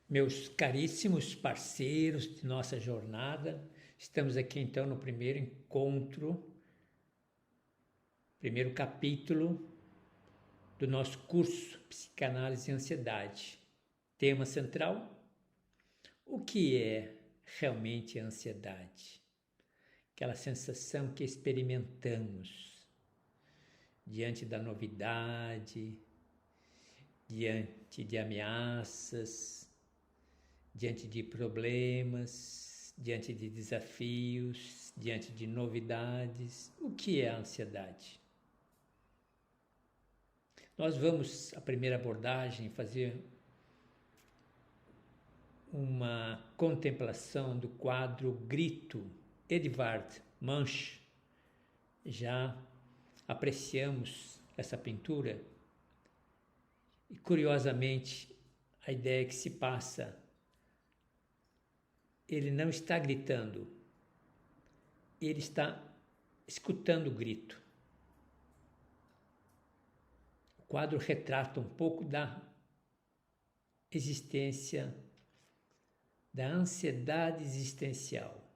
Meus caríssimos parceiros de nossa jornada, estamos aqui então no primeiro encontro, primeiro capítulo do nosso curso Psicanálise e Ansiedade. Tema central: o que é realmente a ansiedade? Aquela sensação que experimentamos diante da novidade, diante de ameaças, diante de problemas, diante de desafios, diante de novidades. O que é a ansiedade? Nós vamos, a primeira abordagem, fazer uma contemplação do quadro Grito, Edvard Munch. Já apreciamos essa pintura e, curiosamente, a ideia que se passa, ele não está gritando, ele está escutando o grito. O quadro retrata um pouco da existência, da ansiedade existencial,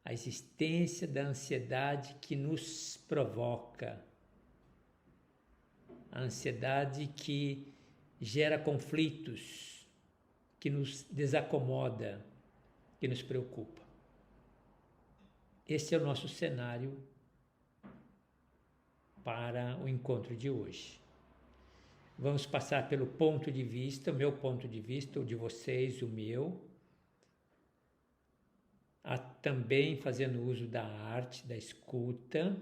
a existência da ansiedade que nos provoca, a ansiedade que gera conflitos, que nos desacomoda, que nos preocupa. Esse é o nosso cenário para o encontro de hoje. Vamos passar pelo ponto de vista, o meu ponto de vista, o de vocês, o meu, também fazendo uso da arte, da escuta,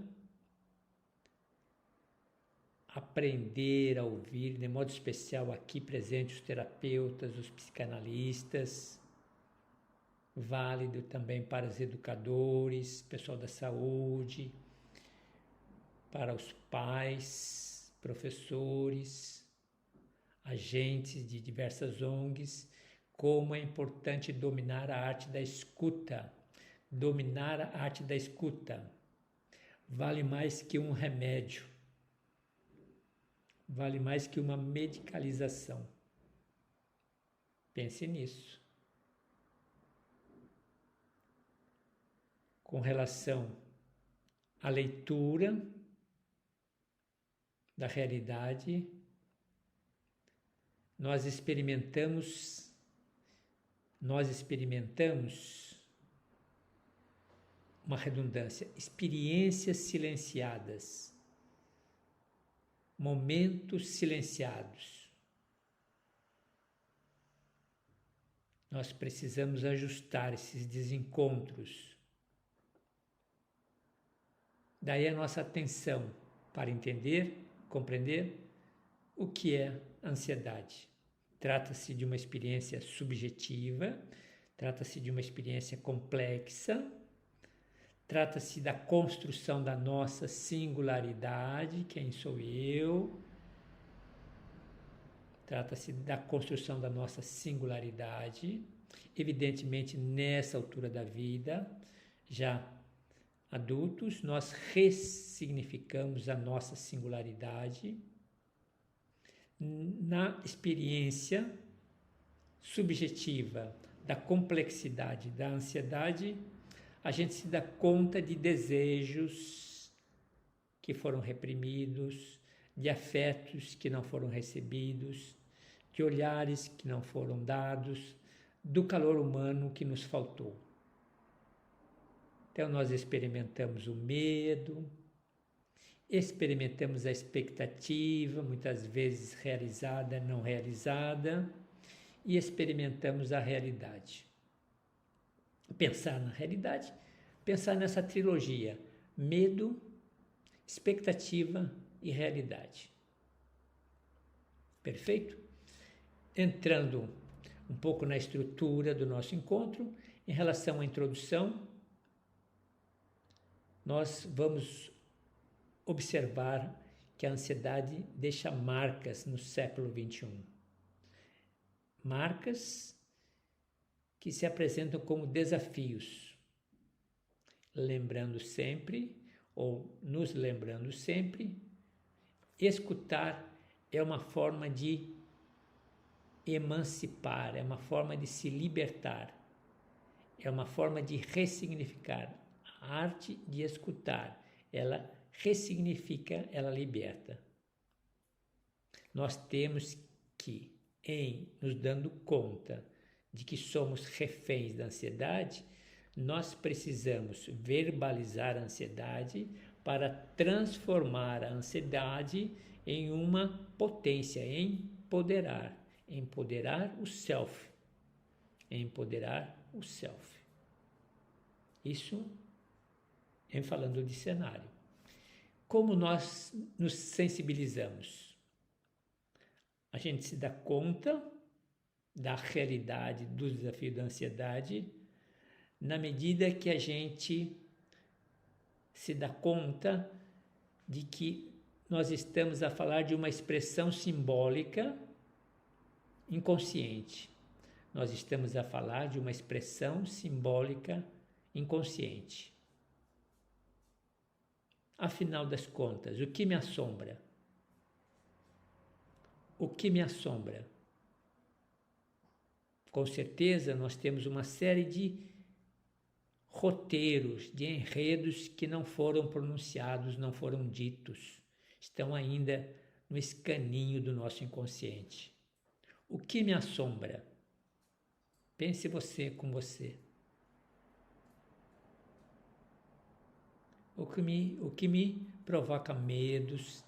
aprender a ouvir, de modo especial aqui presentes os terapeutas, os psicanalistas, válido também para os educadores, pessoal da saúde, para os pais, professores, agentes de diversas ONGs, como é importante dominar a arte da escuta. Dominar a arte da escuta vale mais que um remédio, vale mais que uma medicalização. Pense nisso. Com relação à leitura da realidade, nós experimentamos uma redundância, experiências silenciadas, momentos silenciados. Nós precisamos ajustar esses desencontros. Daí a nossa atenção para entender, compreender o que é ansiedade. Trata-se de uma experiência subjetiva, trata-se de uma experiência complexa, trata-se da construção da nossa singularidade, quem sou eu? Trata-se da construção da nossa singularidade, evidentemente nessa altura da vida, já adultos, nós ressignificamos a nossa singularidade. Na experiência subjetiva da complexidade da ansiedade, a gente se dá conta de desejos que foram reprimidos, de afetos que não foram recebidos, de olhares que não foram dados, do calor humano que nos faltou. Então nós experimentamos o medo, experimentamos a expectativa, muitas vezes realizada, não realizada, e experimentamos a realidade. Pensar na realidade, pensar nessa trilogia: medo, expectativa e realidade. Perfeito? Entrando um pouco na estrutura do nosso encontro, em relação à introdução, nós vamos observar que a ansiedade deixa marcas no século XXI. Marcas que se apresentam como desafios, lembrando sempre, ou nos lembrando sempre, escutar é uma forma de emancipar, é uma forma de se libertar, é uma forma de ressignificar. A arte de escutar, ela ressignifica, ela liberta. Nós temos que, em nos dando conta de que somos reféns da ansiedade, nós precisamos verbalizar a ansiedade para transformar a ansiedade em uma potência, empoderar o self, empoderar o self. Isso em falando de cenário. Como nós nos sensibilizamos? A gente se dá conta da realidade do desafio da ansiedade na medida que a gente se dá conta de que nós estamos a falar de uma expressão simbólica inconsciente. Nós estamos a falar de uma expressão simbólica inconsciente. Afinal das contas, o que me assombra? O que me assombra? Com certeza nós temos uma série de roteiros, de enredos que não foram pronunciados, não foram ditos, estão ainda no escaninho do nosso inconsciente. O que me assombra? Pense você com você. O que me provoca medos,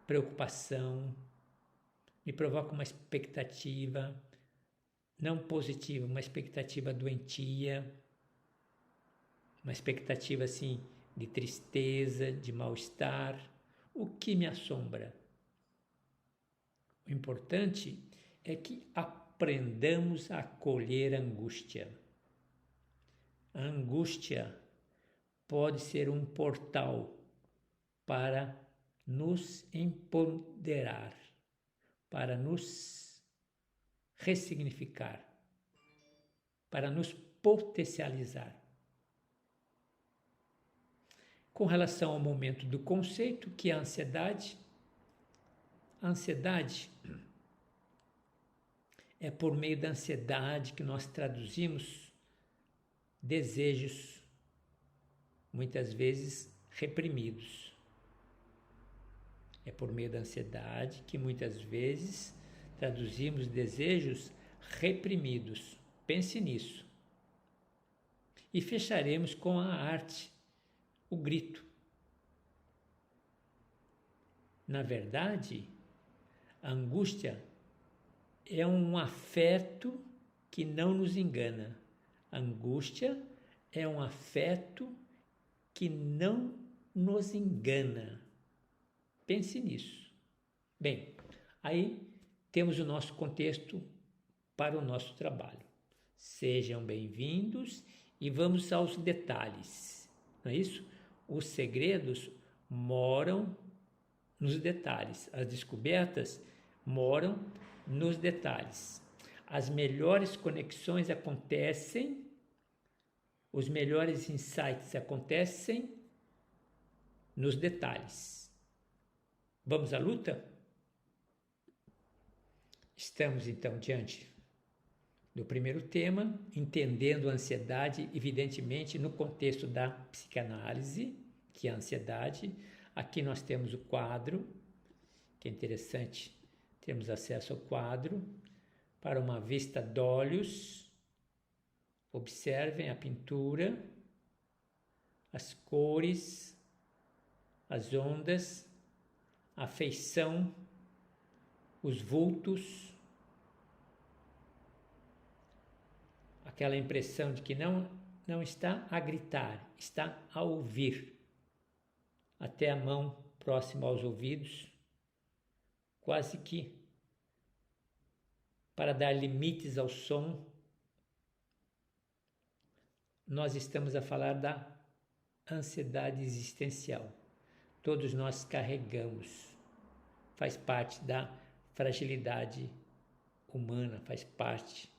preocupação, me provoca uma expectativa não positiva, uma expectativa doentia, uma expectativa assim de tristeza, de mal-estar. O que me assombra? O importante é que aprendamos a acolher a angústia. A angústia pode ser um portal para nos empoderar, para nos ressignificar, para nos potencializar. Com relação ao momento do conceito, que é a ansiedade é por meio da ansiedade que nós traduzimos desejos, muitas vezes reprimidos. É por meio da ansiedade que muitas vezes traduzimos desejos reprimidos. Pense nisso. E fecharemos com a arte, o grito. Na verdade, a angústia é um afeto que não nos engana. A angústia é um afeto que não nos engana. Pense nisso. Bem, aí temos o nosso contexto para o nosso trabalho. Sejam bem-vindos e vamos aos detalhes. Não é isso? Os segredos moram nos detalhes. As descobertas moram nos detalhes. As melhores conexões acontecem, os melhores insights acontecem nos detalhes. Vamos à luta? Estamos então diante do primeiro tema, entendendo a ansiedade, evidentemente no contexto da psicanálise, que é a ansiedade. Aqui nós temos o quadro, que é interessante termos acesso ao quadro, para uma vista de olhos. Observem a pintura, as cores, as ondas, a feição, os vultos, aquela impressão de que não está a gritar, está a ouvir, até a mão próxima aos ouvidos, quase que para dar limites ao som. Nós estamos a falar da ansiedade existencial. Todos nós carregamos, faz parte da fragilidade humana, faz parte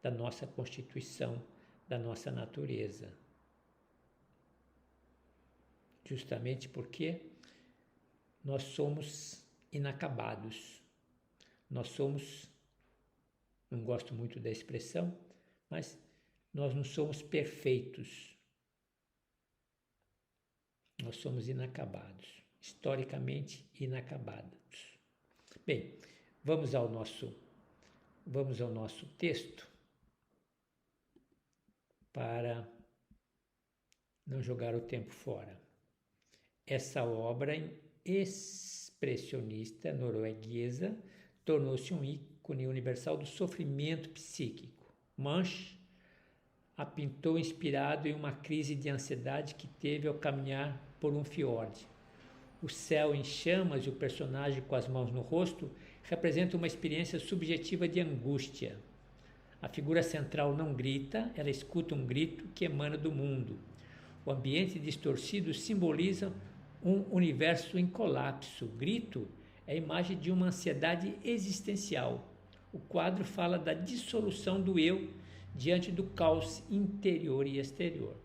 da nossa constituição, da nossa natureza. Justamente porque nós somos inacabados, nós somos não gosto muito da expressão, mas nós não somos perfeitos. Nós somos inacabados, historicamente inacabados. Bem, vamos ao nosso texto para não jogar o tempo fora. Essa obra expressionista norueguesa tornou-se um ícone universal do sofrimento psíquico. Munch a pintou inspirado em uma crise de ansiedade que teve ao caminhar por um fiord. O céu em chamas e o personagem com as mãos no rosto representam uma experiência subjetiva de angústia. A figura central não grita, ela escuta um grito que emana do mundo. O ambiente distorcido simboliza um universo em colapso. O grito é a imagem de uma ansiedade existencial. O quadro fala da dissolução do eu diante do caos interior e exterior.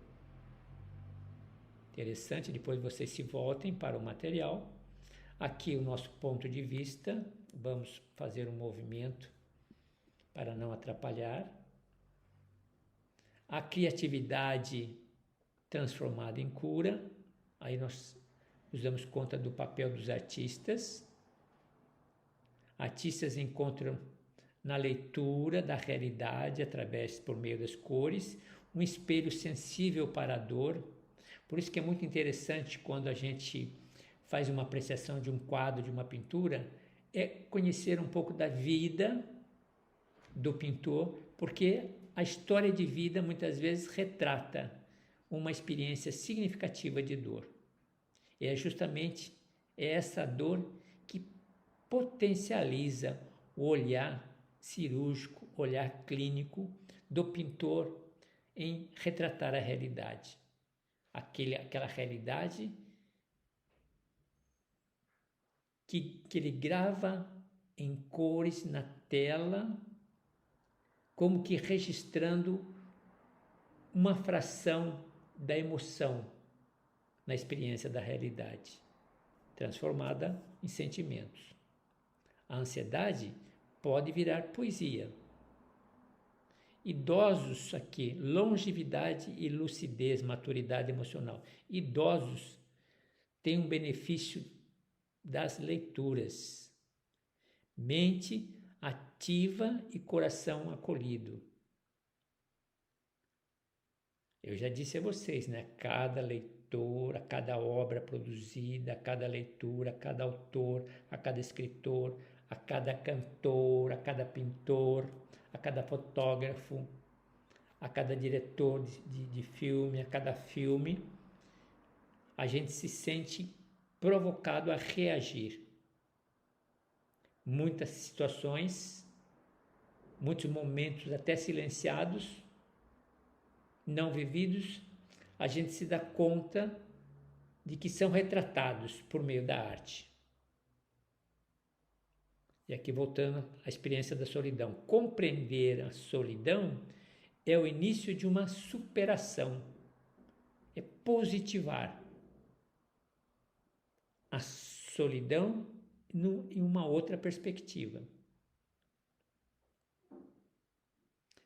Interessante, depois vocês se voltem para o material. Aqui o nosso ponto de vista, vamos fazer um movimento para não atrapalhar. A criatividade transformada em cura, aí nós nos damos conta do papel dos artistas. Artistas encontram na leitura da realidade, por meio das cores, um espelho sensível para a dor. Por isso que é muito interessante quando a gente faz uma apreciação de um quadro, de uma pintura, é conhecer um pouco da vida do pintor, porque a história de vida muitas vezes retrata uma experiência significativa de dor. E é justamente essa dor que potencializa o olhar cirúrgico, olhar clínico do pintor em retratar a realidade. Aquela realidade que ele grava em cores na tela, como que registrando uma fração da emoção na experiência da realidade, transformada em sentimentos. A ansiedade pode virar poesia. Idosos aqui, longevidade e lucidez, maturidade emocional. Idosos têm um benefício das leituras. Mente ativa e coração acolhido. Eu já disse a vocês, né? Cada leitor, a cada obra produzida, a cada leitura, a cada autor, a cada escritor, a cada cantor, a cada pintor, a cada fotógrafo, a cada diretor de filme, a cada filme, a gente se sente provocado a reagir. Muitas situações, muitos momentos até silenciados, não vividos, a gente se dá conta de que são retratados por meio da arte. E aqui voltando à experiência da solidão. Compreender a solidão é o início de uma superação. É positivar a solidão em uma outra perspectiva.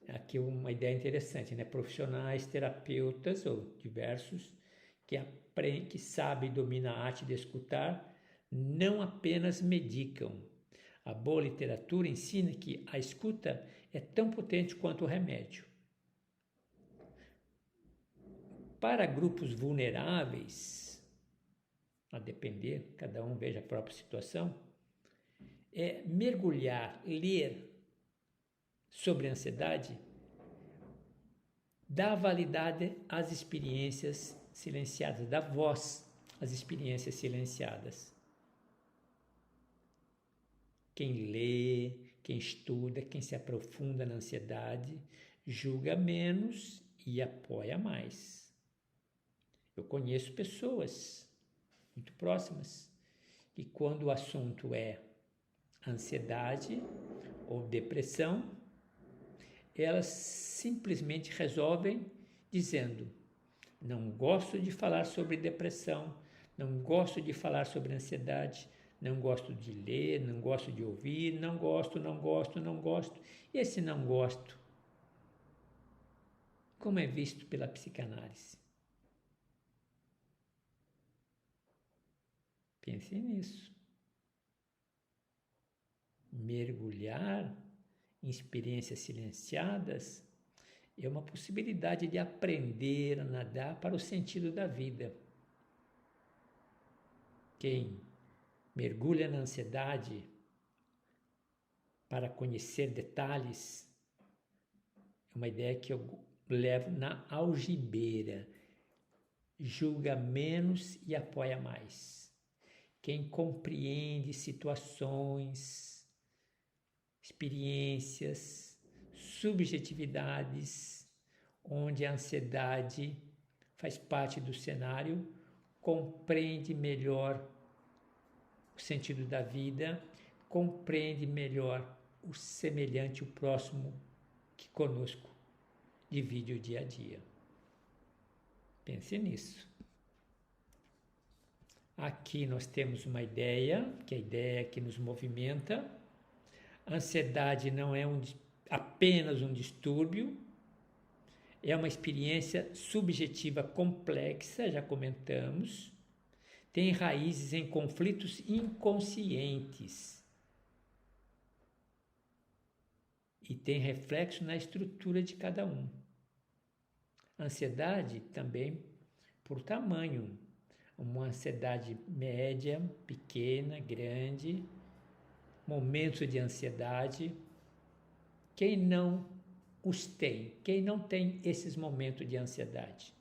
Aqui uma ideia interessante, né? Profissionais, terapeutas ou diversos que sabem e dominam a arte de escutar, não apenas medicam. A boa literatura ensina que a escuta é tão potente quanto o remédio. Para grupos vulneráveis, a depender, cada um veja a própria situação, é mergulhar, ler sobre a ansiedade, dá validade às experiências silenciadas, dá voz às experiências silenciadas. Quem lê, quem estuda, quem se aprofunda na ansiedade, julga menos e apoia mais. Eu conheço pessoas muito próximas que quando o assunto é ansiedade ou depressão, elas simplesmente resolvem dizendo: não gosto de falar sobre depressão, não gosto de falar sobre ansiedade, não gosto de ler, não gosto de ouvir, não gosto. E esse não gosto, como é visto pela psicanálise? Pense nisso. Mergulhar em experiências silenciadas é uma possibilidade de aprender a nadar para o sentido da vida. Quem mergulha na ansiedade para conhecer detalhes é uma ideia que eu levo na algibeira. Julga menos e apoia mais. Quem compreende situações, experiências, subjetividades, onde a ansiedade faz parte do cenário, compreende melhor o sentido da vida, compreende melhor o semelhante, o próximo que conosco divide o dia a dia. Pense nisso. Aqui nós temos uma ideia, que é a ideia que nos movimenta. A ansiedade não é apenas um distúrbio, é uma experiência subjetiva complexa, já comentamos, tem raízes em conflitos inconscientes e tem reflexo na estrutura de cada um. A ansiedade também por tamanho, uma ansiedade média, pequena, grande, momentos de ansiedade. Quem não os tem? Quem não tem esses momentos de ansiedade?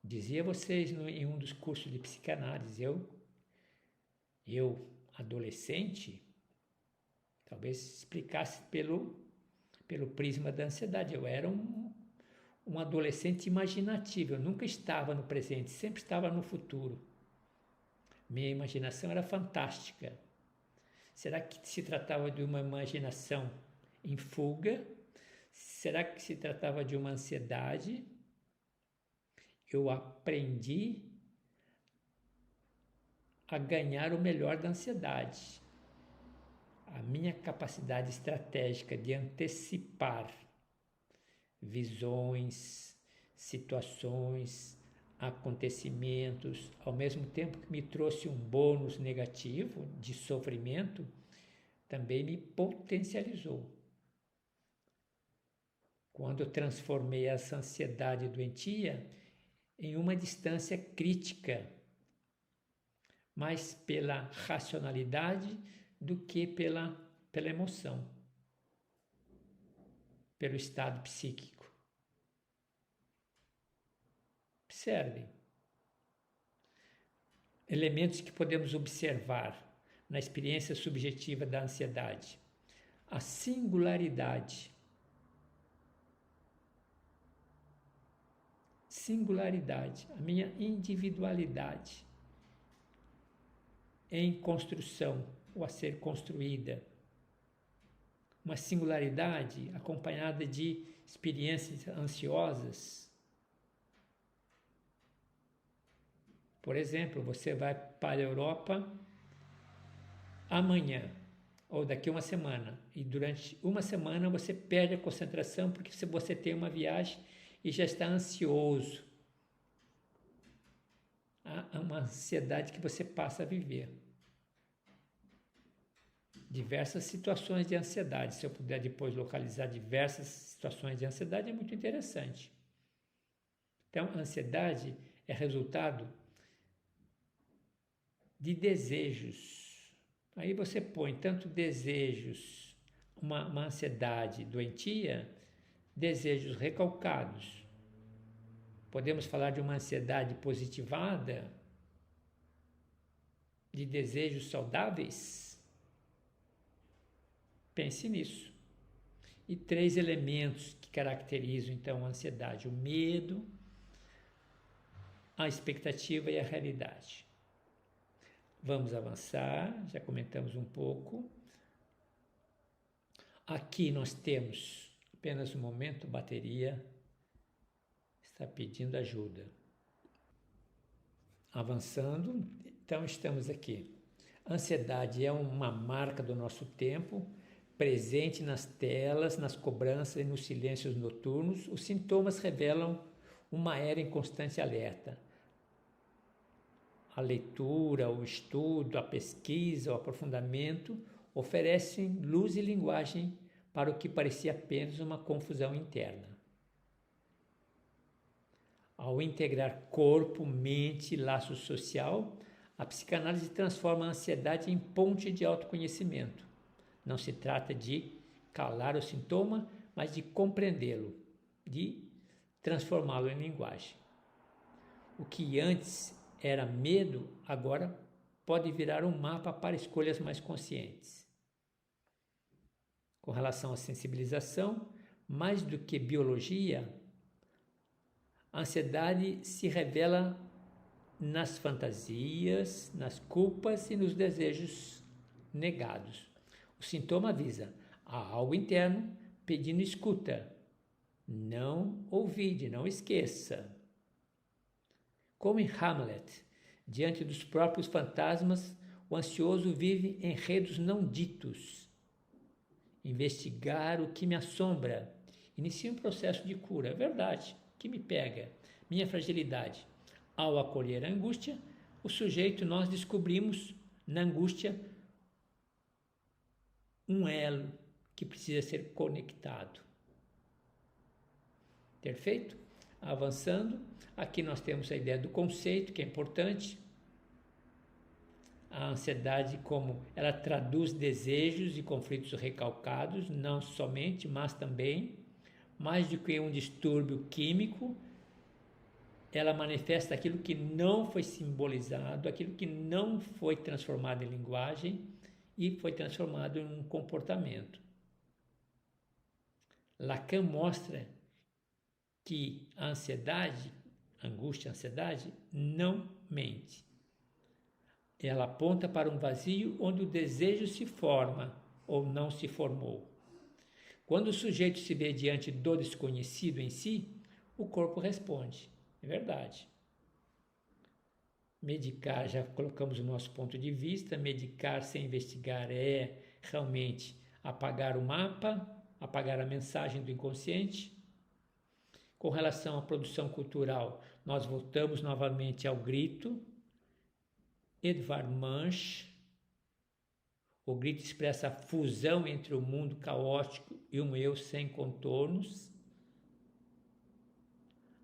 Dizia a vocês em um dos cursos de psicanálise, eu adolescente, talvez explicasse pelo prisma da ansiedade. Eu era um adolescente imaginativo, eu nunca estava no presente, sempre estava no futuro. Minha imaginação era fantástica. Será que se tratava de uma imaginação em fuga? Será que se tratava de uma ansiedade? Eu aprendi a ganhar o melhor da ansiedade. A minha capacidade estratégica de antecipar visões, situações, acontecimentos, ao mesmo tempo que me trouxe um bônus negativo de sofrimento, também me potencializou. Quando eu transformei essa ansiedade doentia em uma distância crítica, mais pela racionalidade do que pela emoção, pelo estado psíquico. Observem. Elementos que podemos observar na experiência subjetiva da ansiedade. A singularidade. A minha individualidade em construção ou a ser construída. Uma singularidade acompanhada de experiências ansiosas. Por exemplo, você vai para a Europa amanhã ou daqui a uma semana e durante uma semana você perde a concentração porque você tem uma viagem e já está ansioso. Há uma ansiedade que você passa a viver. Diversas situações de ansiedade. Se eu puder depois localizar diversas situações de ansiedade, é muito interessante. Então, a ansiedade é resultado de desejos. Aí você põe tanto desejos, uma ansiedade doentia, desejos recalcados. Podemos falar de uma ansiedade positivada, de desejos saudáveis? Pense nisso. E 3 elementos que caracterizam então a ansiedade: o medo, a expectativa e a realidade. Vamos avançar, já comentamos um pouco. Aqui nós temos, apenas um momento, bateria está pedindo ajuda. Avançando, então estamos aqui. Ansiedade é uma marca do nosso tempo, presente nas telas, nas cobranças e nos silêncios noturnos. Os sintomas revelam uma era em constante alerta. A leitura, o estudo, a pesquisa, o aprofundamento oferecem luz e linguagem para o que parecia apenas uma confusão interna. Ao integrar corpo, mente e laço social, a psicanálise transforma a ansiedade em ponte de autoconhecimento. Não se trata de calar o sintoma, mas de compreendê-lo, de transformá-lo em linguagem. O que antes era medo, agora pode virar um mapa para escolhas mais conscientes. Com relação à sensibilização, mais do que biologia, a ansiedade se revela nas fantasias, nas culpas e nos desejos negados. O sintoma avisa: há algo interno pedindo escuta. Não ouvide, não esqueça. Como em Hamlet, diante dos próprios fantasmas, o ansioso vive enredos não ditos. Investigar o que me assombra inicia um processo de cura. É verdade, o que me pega? Minha fragilidade. Ao acolher a angústia, o sujeito, nós descobrimos na angústia um elo que precisa ser conectado. Perfeito? Avançando, aqui nós temos a ideia do conceito, que é importante. A ansiedade, como ela traduz desejos e conflitos recalcados, não somente, mas também, mais do que um distúrbio químico, ela manifesta aquilo que não foi simbolizado, aquilo que não foi transformado em linguagem e foi transformado em um comportamento. Lacan mostra que a ansiedade, angústia, ansiedade, não mente. Ela aponta para um vazio onde o desejo se forma ou não se formou. Quando o sujeito se vê diante do desconhecido em si, o corpo responde. É verdade. Medicar, já colocamos o nosso ponto de vista, medicar sem investigar é realmente apagar o mapa, apagar a mensagem do inconsciente. Com relação à produção cultural, nós voltamos novamente ao grito. Edvard Munch, o grito expressa a fusão entre o mundo caótico e um eu sem contornos.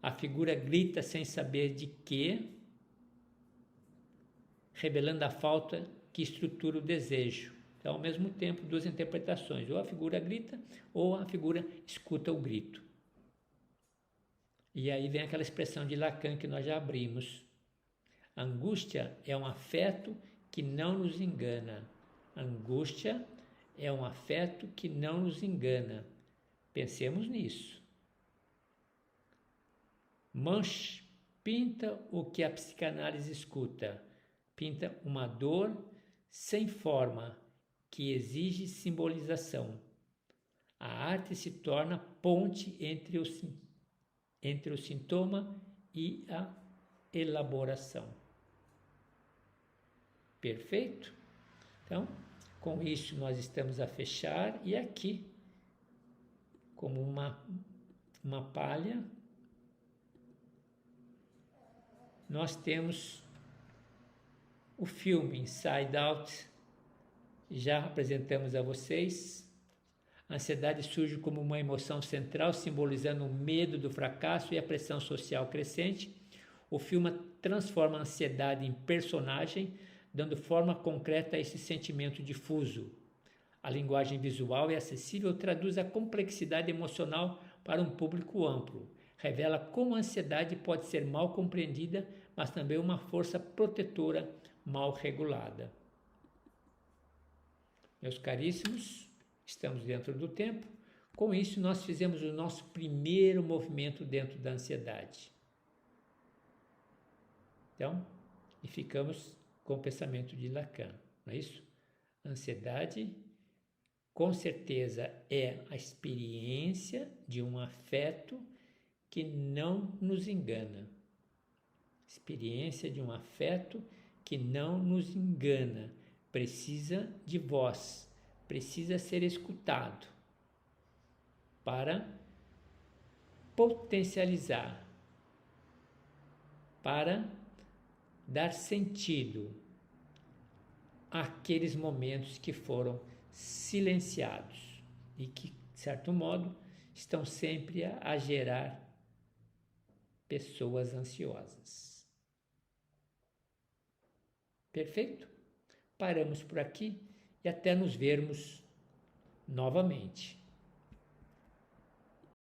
A figura grita sem saber de quê, revelando a falta que estrutura o desejo. Então, ao mesmo tempo, duas interpretações. Ou a figura grita, ou a figura escuta o grito. E aí vem aquela expressão de Lacan que nós já abrimos. Angústia é um afeto que não nos engana. Angústia é um afeto que não nos engana. Pensemos nisso. Munch pinta o que a psicanálise escuta. Pinta uma dor sem forma que exige simbolização. A arte se torna ponte entre o sintoma e a elaboração. Perfeito? Então, com isso nós estamos a fechar e aqui, como uma palha, nós temos o filme Inside Out, já apresentamos a vocês. A ansiedade surge como uma emoção central, simbolizando o medo do fracasso e a pressão social crescente. O filme transforma a ansiedade em personagem, dando forma concreta a esse sentimento difuso. A linguagem visual e acessível traduz a complexidade emocional para um público amplo. Revela como a ansiedade pode ser mal compreendida, mas também uma força protetora mal regulada. Meus caríssimos, estamos dentro do tempo. Com isso, nós fizemos o nosso primeiro movimento dentro da ansiedade. Então, e ficamos com o pensamento de Lacan, não é isso? A ansiedade, com certeza, é a experiência de um afeto que não nos engana. experiência de um afeto que não nos engana, precisa de voz, precisa ser escutado para potencializar, para dar sentido àqueles momentos que foram silenciados e que, de certo modo, estão sempre a gerar pessoas ansiosas. Perfeito? Paramos por aqui e até nos vermos novamente.